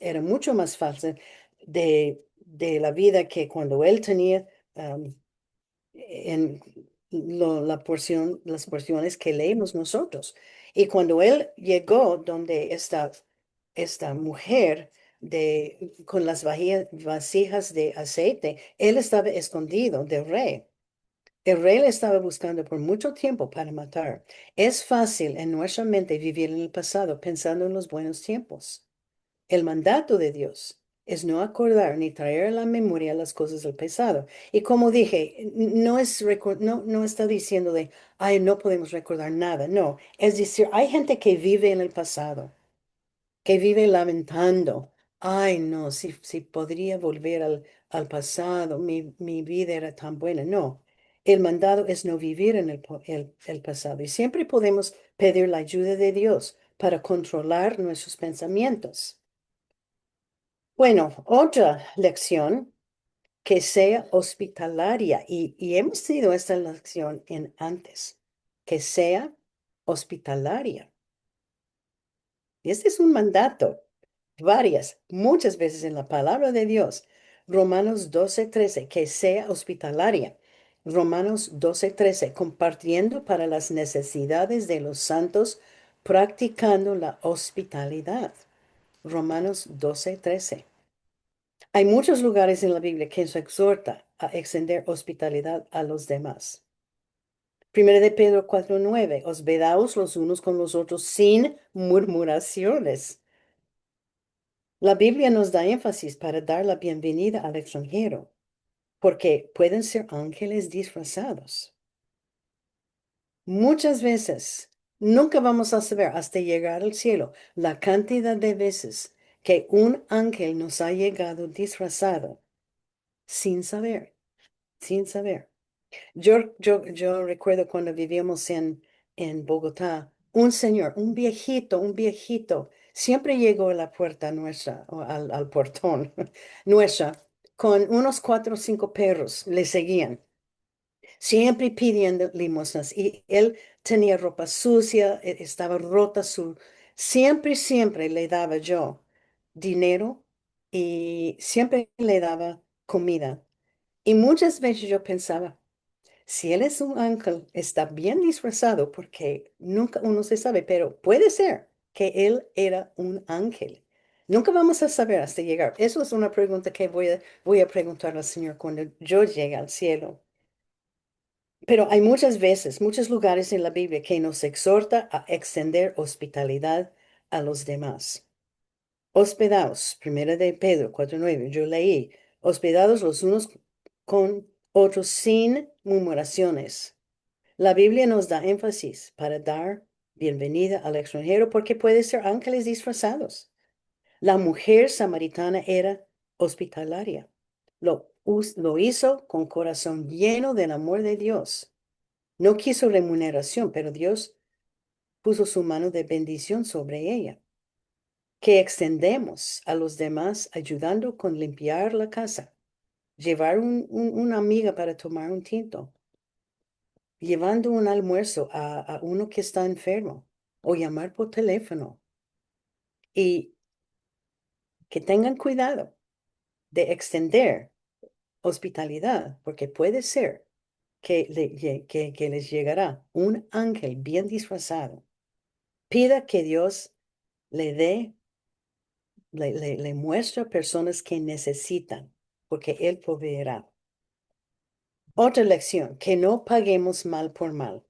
era mucho más fácil de la vida que cuando él tenía en la porción, las porciones que leemos nosotros. Y cuando él llegó donde esta mujer con las vasijas de aceite, él estaba escondido del rey. El rey le estaba buscando por mucho tiempo para matar. Es fácil en nuestra mente vivir en el pasado pensando en los buenos tiempos. El mandato de Dios es no acordar ni traer a la memoria las cosas del pasado. Y como dije, no está diciendo de, ay, no podemos recordar nada. No, es decir, hay gente que vive en el pasado, que vive lamentando. Ay, no, si podría volver al pasado, mi vida era tan buena. No, el mandado es no vivir en el pasado. Y siempre podemos pedir la ayuda de Dios para controlar nuestros pensamientos. Bueno, otra lección que sea hospitalaria, y hemos tenido esta lección en antes, que sea hospitalaria. Y este es un mandato, muchas veces en la palabra de Dios. Romanos 12:13, que sea hospitalaria. Romanos 12:13, compartiendo para las necesidades de los santos, practicando la hospitalidad. Romanos 12:13. Hay muchos lugares en la Biblia que se exhorta a extender hospitalidad a los demás. Primera de Pedro 4:9, hospedaos los unos con los otros sin murmuraciones. La Biblia nos da énfasis para dar la bienvenida al extranjero, porque pueden ser ángeles disfrazados. Muchas veces, nunca vamos a saber hasta llegar al cielo la cantidad de veces que un ángel nos ha llegado disfrazado sin saber, sin saber. Yo recuerdo cuando vivíamos en Bogotá, un viejito, siempre llegó a la puerta nuestra, o al portón nuestra, con unos 4 o 5 perros, le seguían, siempre pidiendo limosnas. Y él tenía ropa sucia, estaba rota siempre le daba yo dinero y siempre le daba comida. Y muchas veces yo pensaba, si él es un ángel, está bien disfrazado porque nunca uno se sabe, pero puede ser que él era un ángel. Nunca vamos a saber hasta llegar. Eso es una pregunta que voy a preguntar al Señor cuando yo llegue al cielo. Pero hay muchas veces, muchos lugares en la Biblia que nos exhorta a extender hospitalidad a los demás. Hospedaos, primera de Pedro 4:9, yo leí, hospedados los unos con otros sin murmuraciones. La Biblia nos da énfasis para dar bienvenida al extranjero porque puede ser ángeles disfrazados. La mujer samaritana era hospitalaria. Lo hizo con corazón lleno del amor de Dios. No quiso remuneración, pero Dios puso su mano de bendición sobre ella, que extendemos a los demás ayudando con limpiar la casa, llevar una amiga para tomar un tinto, llevando un almuerzo a uno que está enfermo o llamar por teléfono y que tengan cuidado de extender hospitalidad, porque puede ser que les llegará un ángel bien disfrazado. Pida que Dios le dé, le muestre personas que necesitan, porque Él proveerá. Otra lección, que no paguemos mal por mal,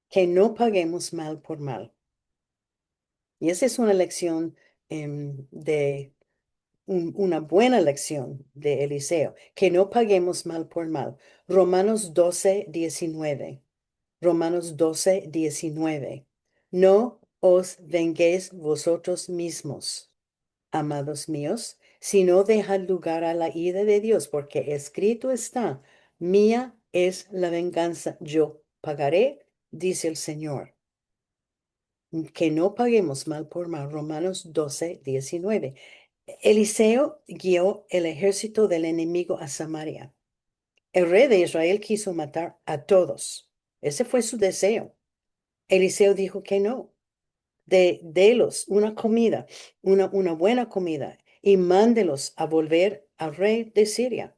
que no paguemos mal por mal. Y esa es una lección una buena lección de Eliseo, que no paguemos mal por mal. Romanos 12:19. Romanos 12:19. No os venguéis vosotros mismos, amados míos, sino dejad lugar a la ira de Dios, porque escrito está, mía es la venganza, yo pagaré, dice el Señor. Que no paguemos mal por mal. Romanos 12:19. Eliseo guió el ejército del enemigo a Samaria. El rey de Israel quiso matar a todos. Ese fue su deseo. Eliseo dijo que no. Delos una comida, una buena comida, y mándelos a volver al rey de Siria.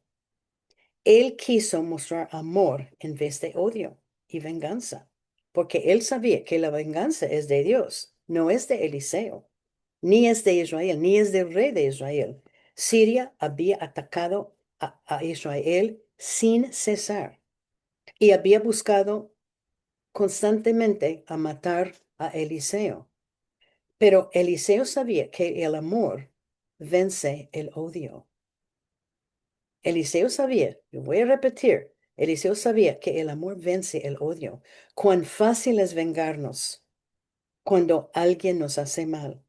Él quiso mostrar amor en vez de odio y venganza, porque él sabía que la venganza es de Dios, no es de Eliseo, ni es de Israel, ni es del rey de Israel. Siria había atacado a Israel sin cesar y había buscado constantemente a matar a Eliseo. Pero Eliseo sabía que el amor vence el odio. Eliseo sabía, yo voy a repetir, Eliseo sabía que el amor vence el odio. Cuán fácil es vengarnos cuando alguien nos hace mal.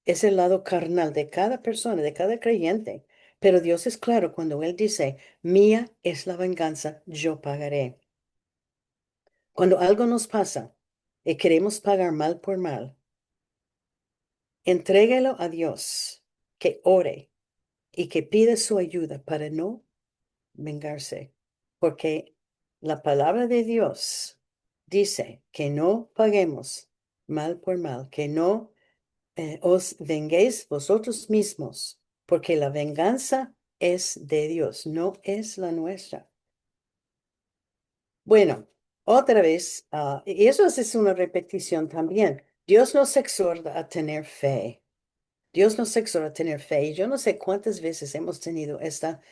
Es el lado carnal de cada persona, de cada creyente. Pero Dios es claro cuando Él dice, mía es la venganza, yo pagaré. Cuando algo nos pasa y queremos pagar mal por mal, entréguelo a Dios, que ore y que pida su ayuda para no vengarse, porque la palabra de Dios dice que no paguemos mal por mal, que no os venguéis vosotros mismos, porque la venganza es de Dios, no es la nuestra. Bueno, otra vez, y eso es una repetición también. Dios nos exhorta a tener fe. Dios nos exhorta a tener fe. Y yo no sé cuántas veces hemos tenido esta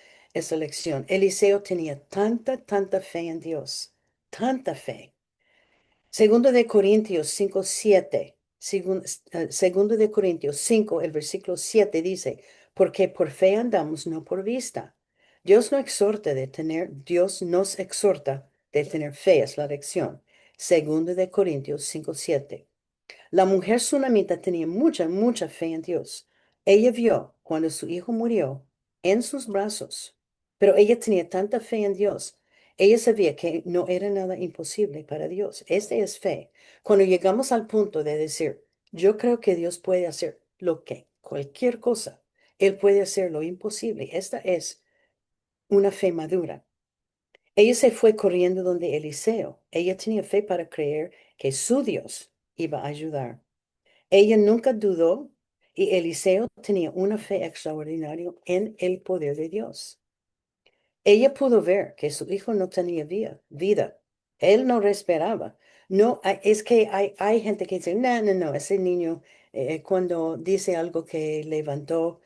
lección. Eliseo tenía tanta fe en Dios, tanta fe. Segundo de Corintios 5:7. Segundo de Corintios 5, el versículo 7 dice, porque por fe andamos, no por vista. Dios nos exhorta de tener fe, es la lección. Segundo de Corintios 5:7. La mujer sunamita tenía mucha fe en Dios. Ella vio cuando su hijo murió en sus brazos, pero ella tenía tanta fe en Dios. Ella sabía que no era nada imposible para Dios. Esta es fe. Cuando llegamos al punto de decir, yo creo que Dios puede hacer cualquier cosa. Él puede hacer lo imposible. Esta es una fe madura. Ella se fue corriendo donde Eliseo. Ella tenía fe para creer que su Dios iba a ayudar. Ella nunca dudó y Eliseo tenía una fe extraordinaria en el poder de Dios. Ella pudo ver que su hijo no tenía vida. Él no respiraba. No, es que hay gente que dice, no, ese niño cuando dice algo que levantó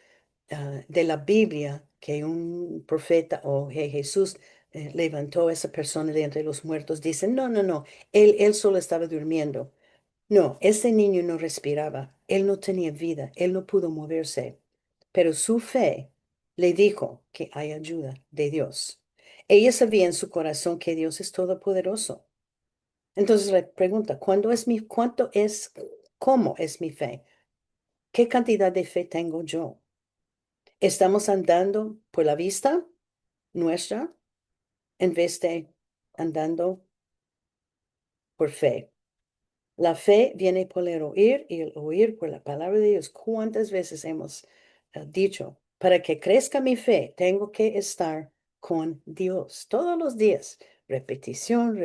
de la Biblia, que un profeta o que Jesús levantó a esa persona de entre los muertos, dicen, no, él solo estaba durmiendo. No, ese niño no respiraba, él no tenía vida, él no pudo moverse, pero su fe le dijo que hay ayuda de Dios. Ella sabía en su corazón que Dios es todopoderoso. Entonces le pregunta, cómo es mi fe? ¿Qué cantidad de fe tengo yo? ¿Estamos andando por la vista nuestra en vez de andando por fe? La fe viene por el oír y el oír por la palabra de Dios. ¿Cuántas veces hemos dicho, para que crezca mi fe, tengo que estar con Dios todos los días? Repetición.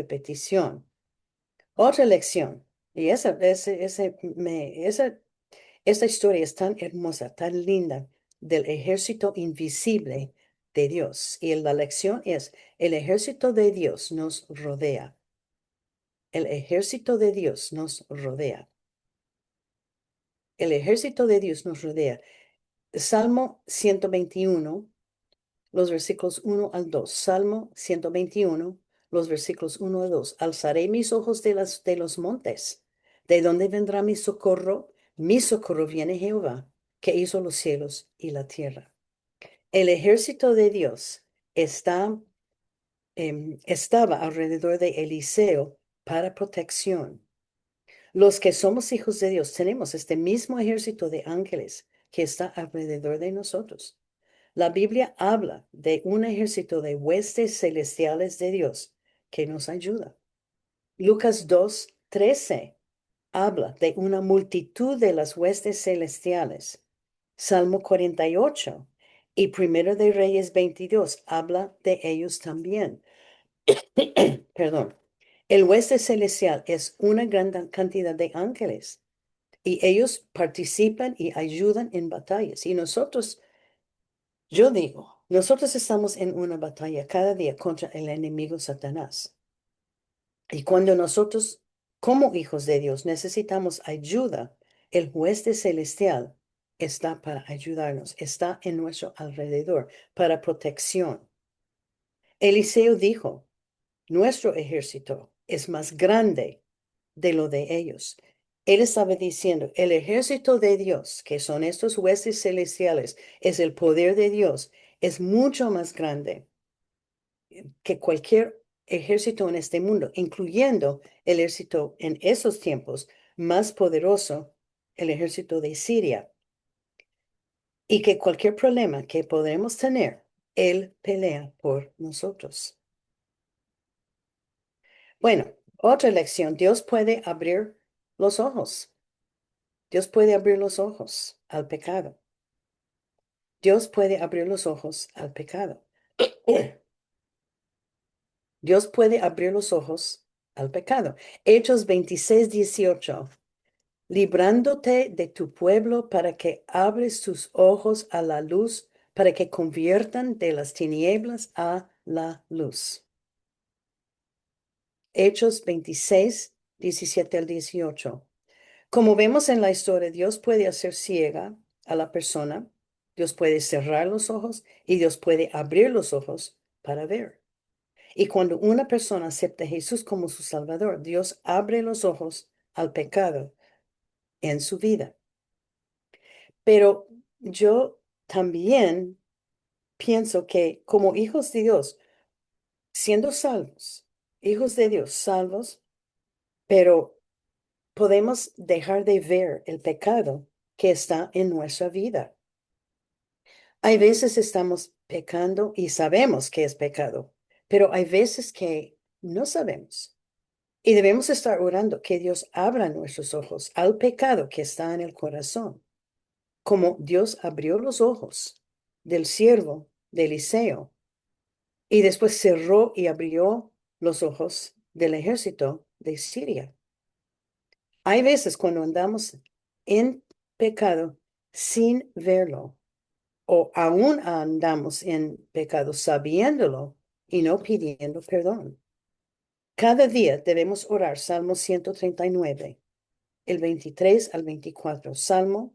Otra lección. Y esta historia es tan hermosa, tan linda, del ejército invisible de Dios. Y la lección es, el ejército de Dios nos rodea. El ejército de Dios nos rodea. El ejército de Dios nos rodea. Salmo 121, los versículos 1 al 2. Salmo 121, los versículos 1 al 2. Alzaré mis ojos de los montes. ¿De dónde vendrá mi socorro? Mi socorro viene Jehová, que hizo los cielos y la tierra. El ejército de Dios estaba alrededor de Eliseo para protección. Los que somos hijos de Dios tenemos este mismo ejército de ángeles que está alrededor de nosotros. La Biblia habla de un ejército de huestes celestiales de Dios que nos ayuda. Lucas 2:13 habla de una multitud de las huestes celestiales. Salmo 48 y Primero de Reyes 22 habla de ellos también. Perdón. El hueste celestial es una gran cantidad de ángeles y ellos participan y ayudan en batallas. Y nosotros, yo digo, nosotros estamos en una batalla cada día contra el enemigo Satanás. Y cuando nosotros, como hijos de Dios, necesitamos ayuda, el hueste celestial está para ayudarnos, está en nuestro alrededor para protección. Eliseo dijo, nuestro ejército es más grande de lo de ellos. Él estaba diciendo, el ejército de Dios, que son estos huestes celestiales, es el poder de Dios, es mucho más grande que cualquier ejército en este mundo, incluyendo el ejército en esos tiempos más poderoso, el ejército de Siria, y que cualquier problema que podemos tener, Él pelea por nosotros. Bueno, otra lección, Dios puede abrir los ojos. Dios puede abrir los ojos al pecado. Dios puede abrir los ojos al pecado. Dios puede abrir los ojos al pecado. Hechos 26:18. Librándote de tu pueblo para que abres tus ojos a la luz, para que conviertan de las tinieblas a la luz. Hechos 26:17 al 18. Como vemos en la historia, Dios puede hacer ciega a la persona, Dios puede cerrar los ojos y Dios puede abrir los ojos para ver. Y cuando una persona acepta a Jesús como su Salvador, Dios abre los ojos al pecado en su vida. Pero yo también pienso que como hijos de Dios, siendo salvos, hijos de Dios, salvos, pero podemos dejar de ver el pecado que está en nuestra vida. Hay veces estamos pecando y sabemos que es pecado, pero hay veces que no sabemos. Y debemos estar orando que Dios abra nuestros ojos al pecado que está en el corazón, como Dios abrió los ojos del siervo de Eliseo y después cerró y abrió los ojos del ejército de Siria. Hay veces cuando andamos en pecado sin verlo o aún andamos en pecado sabiéndolo y no pidiendo perdón. Cada día debemos orar Salmo 139, el 23 al 24. Salmo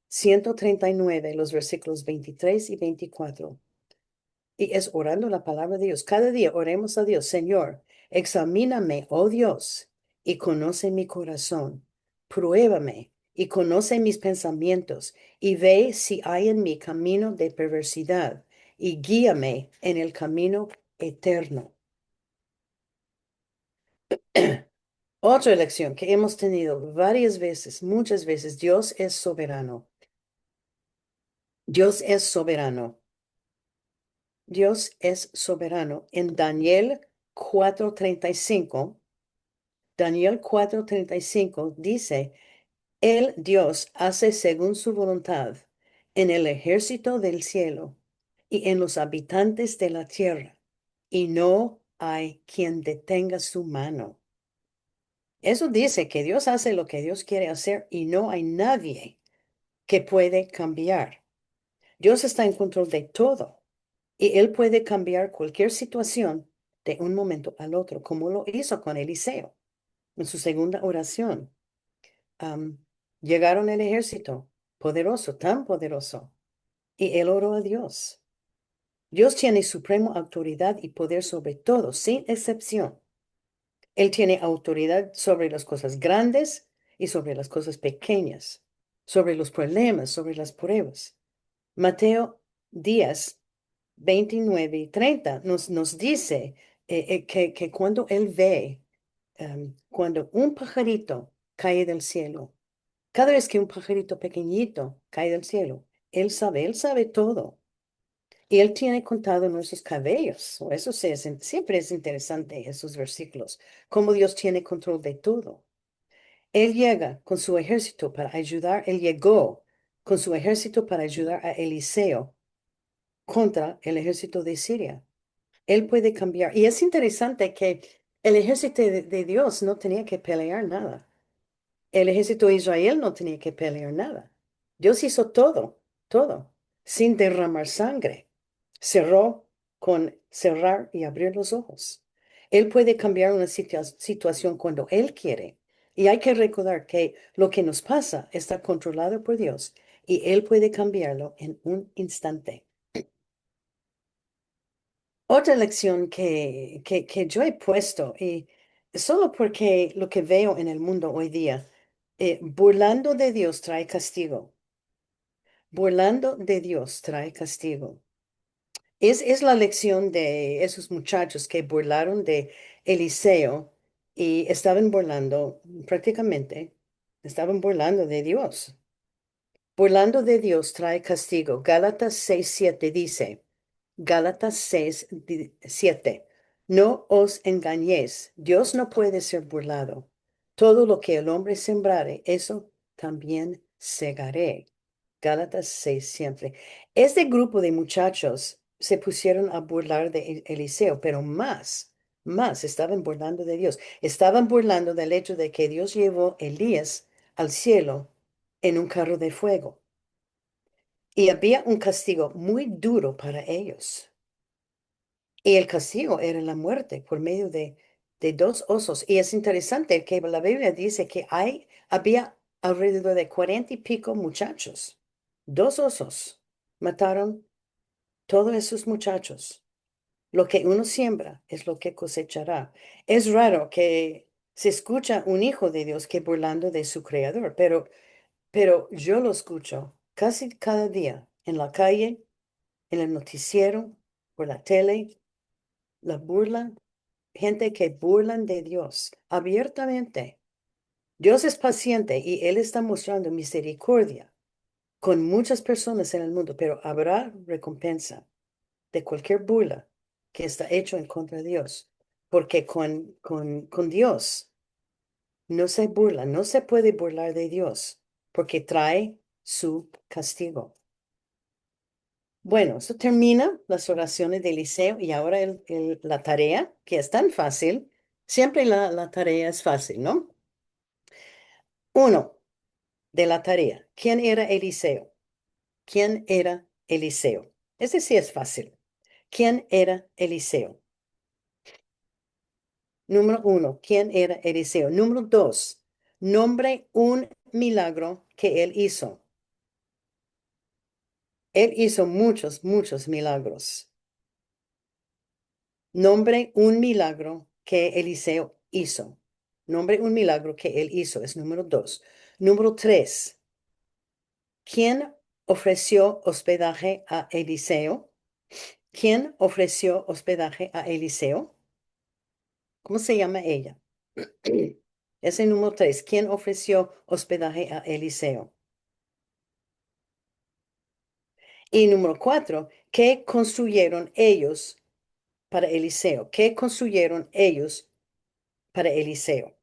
139, los versículos 23 y 24. Y es orando la palabra de Dios. Cada día oremos a Dios, Señor, examíname, oh Dios, y conoce mi corazón. Pruébame y conoce mis pensamientos y ve si hay en mí camino de perversidad y guíame en el camino eterno. Otra lección que hemos tenido varias veces, muchas veces, Dios es soberano. Dios es soberano. Dios es soberano. En Daniel 4:35, Daniel 4:35 dice, el Dios hace según su voluntad en el ejército del cielo y en los habitantes de la tierra, y no hay quien detenga su mano. Eso dice que Dios hace lo que Dios quiere hacer y no hay nadie que puede cambiar. Dios está en control de todo y Él puede cambiar cualquier situación de un momento al otro, como lo hizo con Eliseo en su segunda oración. Am, Llegaron el ejército poderoso, tan poderoso, y él oró a Dios. Dios tiene suprema autoridad y poder sobre todo, sin excepción. Él tiene autoridad sobre las cosas grandes y sobre las cosas pequeñas, sobre los problemas, sobre las pruebas. Mateo 10:29 y 30 nos dice que cuando él ve, cuando un pajarito cae del cielo, cada vez que un pajarito pequeñito cae del cielo, él sabe todo. Y él tiene contado nuestros cabellos. O eso siempre es interesante esos versículos, cómo Dios tiene control de todo. Él llega con su ejército para ayudar, él llegó con su ejército para ayudar a Eliseo contra el ejército de Siria. Él puede cambiar. Y es interesante que El ejército de Dios no tenía que pelear nada. El ejército de Israel no tenía que pelear nada. Dios hizo todo, todo, sin derramar sangre. Cerró con cerrar y abrir los ojos. Él puede cambiar una situación cuando Él quiere. Y hay que recordar que lo que nos pasa está controlado por Dios y Él puede cambiarlo en un instante. Otra lección que yo he puesto, y solo porque lo que veo en el mundo hoy día, burlando de Dios trae castigo. Burlando de Dios trae castigo. Es la lección de esos muchachos que burlaron de Eliseo y estaban burlando prácticamente, estaban burlando de Dios. Burlando de Dios trae castigo. Gálatas 6:7 dice. Gálatas 6:7. No os engañéis, Dios no puede ser burlado. Todo lo que el hombre sembrare, eso también segaré. Gálatas 6 siempre. Este grupo de muchachos se pusieron a burlar de Eliseo, pero más estaban burlando de Dios. Estaban burlando del hecho de que Dios llevó a Elías al cielo en un carro de fuego. Y había un castigo muy duro para ellos. Y el castigo era la muerte por medio de dos osos. Y es interesante que la Biblia dice que había alrededor de 40 y pico muchachos. Dos osos mataron todos esos muchachos. Lo que uno siembra es lo que cosechará. Es raro que se escucha un hijo de Dios que burlando de su creador, pero yo lo escucho casi cada día en la calle, en el noticiero, por la tele, la burla, gente que burlan de Dios abiertamente. Dios es paciente y Él está mostrando misericordia con muchas personas en el mundo, pero habrá recompensa de cualquier burla que está hecho en contra de Dios, porque con Dios no se burla, no se puede burlar de Dios, porque trae su castigo. Bueno, eso termina las oraciones de Eliseo y ahora la tarea, que es tan fácil, siempre la tarea es fácil, ¿no? Uno de la tarea, ¿quién era Eliseo? ¿Quién era Eliseo? Ese sí es fácil. ¿Quién era Eliseo? Número uno, ¿quién era Eliseo? Número dos, nombre un milagro que él hizo. Él hizo muchos, muchos milagros. Nombre un milagro que Eliseo hizo. Nombre un milagro que él hizo. Es número dos. Número tres. ¿Quién ofreció hospedaje a Eliseo? ¿Quién ofreció hospedaje a Eliseo? ¿Cómo se llama ella? Ese número tres. ¿Quién ofreció hospedaje a Eliseo? Y número cuatro. ¿Qué construyeron ellos para Eliseo? ¿Qué construyeron ellos para Eliseo?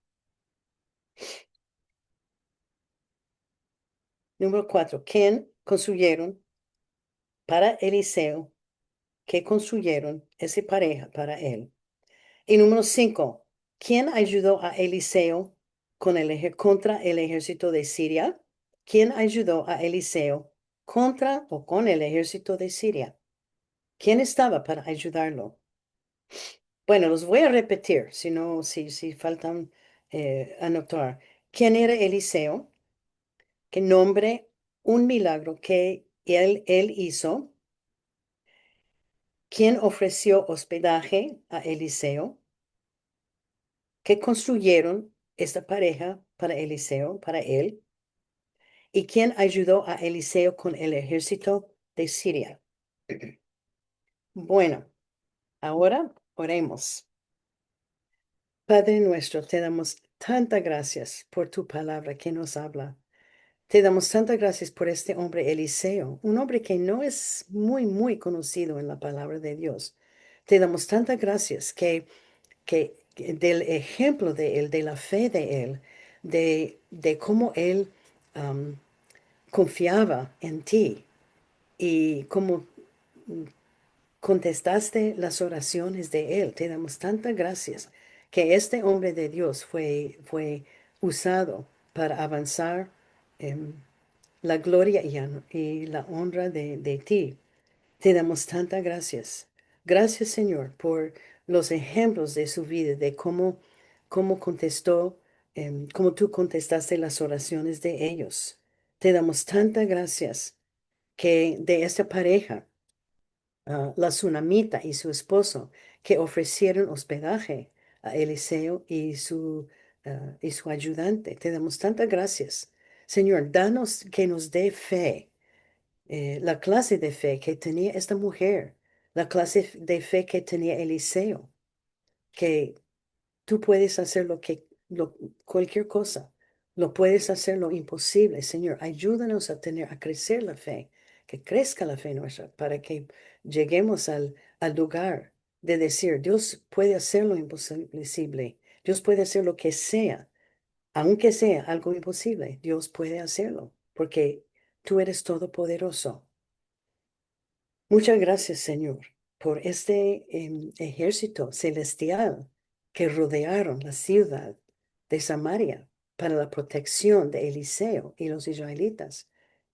Número cuatro, ¿quién construyeron para Eliseo? ¿Qué construyeron esa pareja para él? Y número cinco, ¿quién ayudó a Eliseo contra el ejército de Siria? ¿Quién ayudó a Eliseo contra o con el ejército de Siria? ¿Quién estaba para ayudarlo? Bueno, los voy a repetir, si no, si faltan anotar. ¿Quién era Eliseo? ¿Qué nombre un milagro que él hizo? ¿Quién ofreció hospedaje a Eliseo? ¿Qué construyeron esta pareja para Eliseo, para él? ¿Y quién ayudó a Eliseo con el ejército de Siria? Bueno, ahora oremos. Padre nuestro, te damos tantas gracias por tu palabra que nos habla. Te damos tantas gracias por este hombre Eliseo, un hombre que no es muy conocido en la palabra de Dios. Te damos tantas gracias que del ejemplo de él, de la fe de él, de cómo él am, confiaba en ti y cómo contestaste las oraciones de él. Te damos tantas gracias. que este hombre de Dios fue usado para avanzar en la gloria y la honra de ti. Te damos tantas gracias. Gracias, Señor, por los ejemplos de su vida, de cómo contestó, cómo tú contestaste las oraciones de ellos. Te damos tantas gracias que de esta pareja, la tsunamita y su esposo, que ofrecieron hospedaje a Eliseo y su ayudante. Te damos tantas gracias. Señor, danos que nos dé fe, la clase de fe que tenía esta mujer, la clase de fe que tenía Eliseo, que tú puedes hacer cualquier cosa, lo puedes hacer lo imposible. Señor, ayúdanos a crecer la fe, que crezca la fe nuestra, para que lleguemos al lugar de decir, Dios puede hacer lo imposible, Dios puede hacer lo que sea, aunque sea algo imposible, Dios puede hacerlo, porque tú eres todopoderoso. Muchas gracias, Señor, por este ejército celestial que rodearon la ciudad de Samaria para la protección de Eliseo y los israelitas.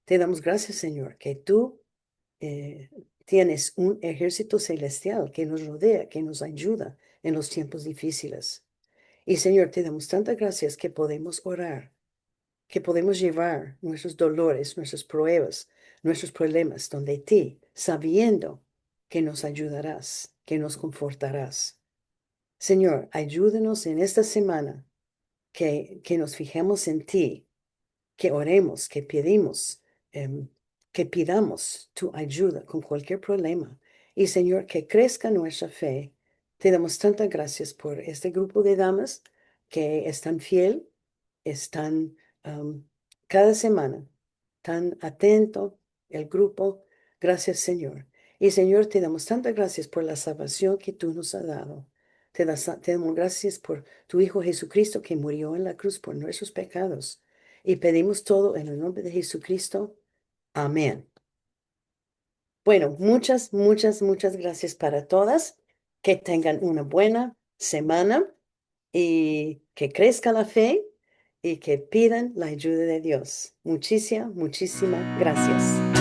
Te damos gracias, Señor, que tú eh, tienes un ejército celestial que nos rodea, que nos ayuda en los tiempos difíciles. Y, Señor, te damos tantas gracias que podemos orar, que podemos llevar nuestros dolores, nuestras pruebas, nuestros problemas donde ti, sabiendo que nos ayudarás, que nos confortarás. Señor, ayúdenos en esta semana que nos fijemos en ti, que oremos, em, que pidamos tu ayuda con cualquier problema. Y Señor, que crezca nuestra fe. Te damos tantas gracias por este grupo de damas que están fiel, están cada semana tan atento el grupo. Gracias, Señor. Y Señor, te damos tantas gracias por la salvación que tú nos has dado. Te damos gracias por tu Hijo Jesucristo que murió en la cruz por nuestros pecados. Y pedimos todo en el nombre de Jesucristo. Amén. Bueno, muchas gracias para todas. Que tengan una buena semana y que crezca la fe y que pidan la ayuda de Dios. Muchísimas gracias.